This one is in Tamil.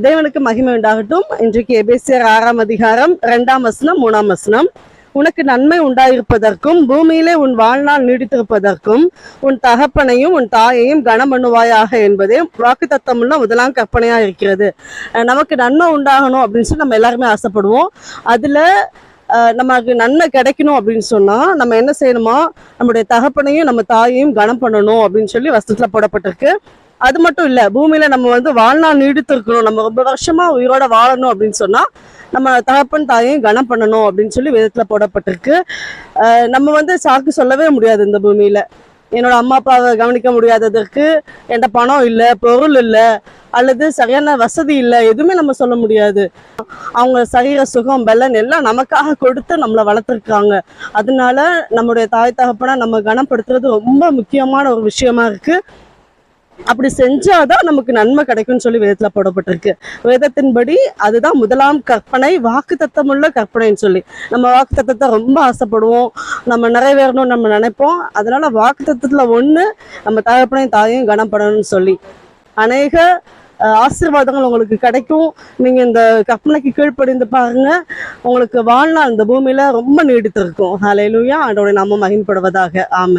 தேவனுக்கு மகிமை உண்டாகட்டும். இன்றைக்கு எபேசியர் 6ஆம் அதிகாரம் 2ஆம் வசனம் 3ஆம் வசனம். உனக்கு நன்மை உண்டாயிருப்பதற்கும் பூமியிலே உன் வாழ்நாள் நீடித்திருப்பதற்கும் உன் தகப்பனையும் உன் தாயையும் கனம் பண்ணுவாயாக என்பதே வாக்குத்தத்தமுள்ள முதலாம் கற்பனையா இருக்கிறது. நமக்கு நன்மை உண்டாகணும் அப்படின்னு சொல்லி நம்ம எல்லாருமே ஆசைப்படுவோம். அதுல நமக்கு நன்மை கிடைக்கணும் அப்படின்னு சொன்னா நம்ம என்ன செய்யணுமா, நம்முடைய தகப்பனையும் நம்ம தாயையும் கனம் பண்ணணும் அப்படின்னு சொல்லி வசனத்துல போடப்பட்டிருக்கு. அது மட்டும் இல்ல, பூமியில நம்ம வாழ்நாள் நீடித்து இருக்கணும், நம்ம ரொம்ப வருஷமா உயிரோட வாழணும் அப்படின்னு சொன்னா நம்ம தகப்பன் தாயையும் கனம் பண்ணணும் அப்படின்னு சொல்லி வேதத்துல போடப்பட்டிருக்கு. நம்ம சாக்கு சொல்லவே முடியாது. இந்த பூமியில என்னோட அம்மா அப்பாவை கவனிக்க முடியாததற்கு என்கிட்ட பணம் இல்லை, பொருள் இல்லை, அல்லது சரியான வசதி இல்லை, எதுவுமே நம்ம சொல்ல முடியாது. அவங்க சரீர சுகம் பலன் எல்லாம் நமக்காக கொடுத்து நம்மளை வளர்த்துருக்காங்க. அதனால நம்முடைய தாய் தகப்பனை நம்ம கனப்படுத்துறது ரொம்ப முக்கியமான ஒரு விஷயமா இருக்கு. அப்படி செஞ்சாதான் நமக்கு நன்மை கிடைக்கும்னு சொல்லி வேதத்துல போடப்பட்டிருக்கு. வேதத்தின்படி அதுதான் முதலாம் கற்பனை, வாக்கு தத்தமுள்ள கற்பனைன்னு சொல்லி. நம்ம வாக்கு தத்தத்தை ரொம்ப ஆசைப்படுவோம், நம்ம நிறைவேறணும்னு நம்ம நினைப்போம். அதனால வாக்கு தத்தத்துல ஒண்ணு நம்ம தகப்பனையும் தாயையும் கனப்படணும்னு சொல்லி அநேக ஆசீர்வாதங்கள் உங்களுக்கு கிடைக்கும். நீங்க இந்த கற்பனைக்கு கீழ்ப்படிந்து பாருங்க, உங்களுக்கு வாழ்நாள் இந்த பூமியில ரொம்ப நீடித்து இருக்கும். ஹல்லேலூயா. ஆண்டவருடைய நாமம் மகிமைப்படுவதாக. ஆமென்.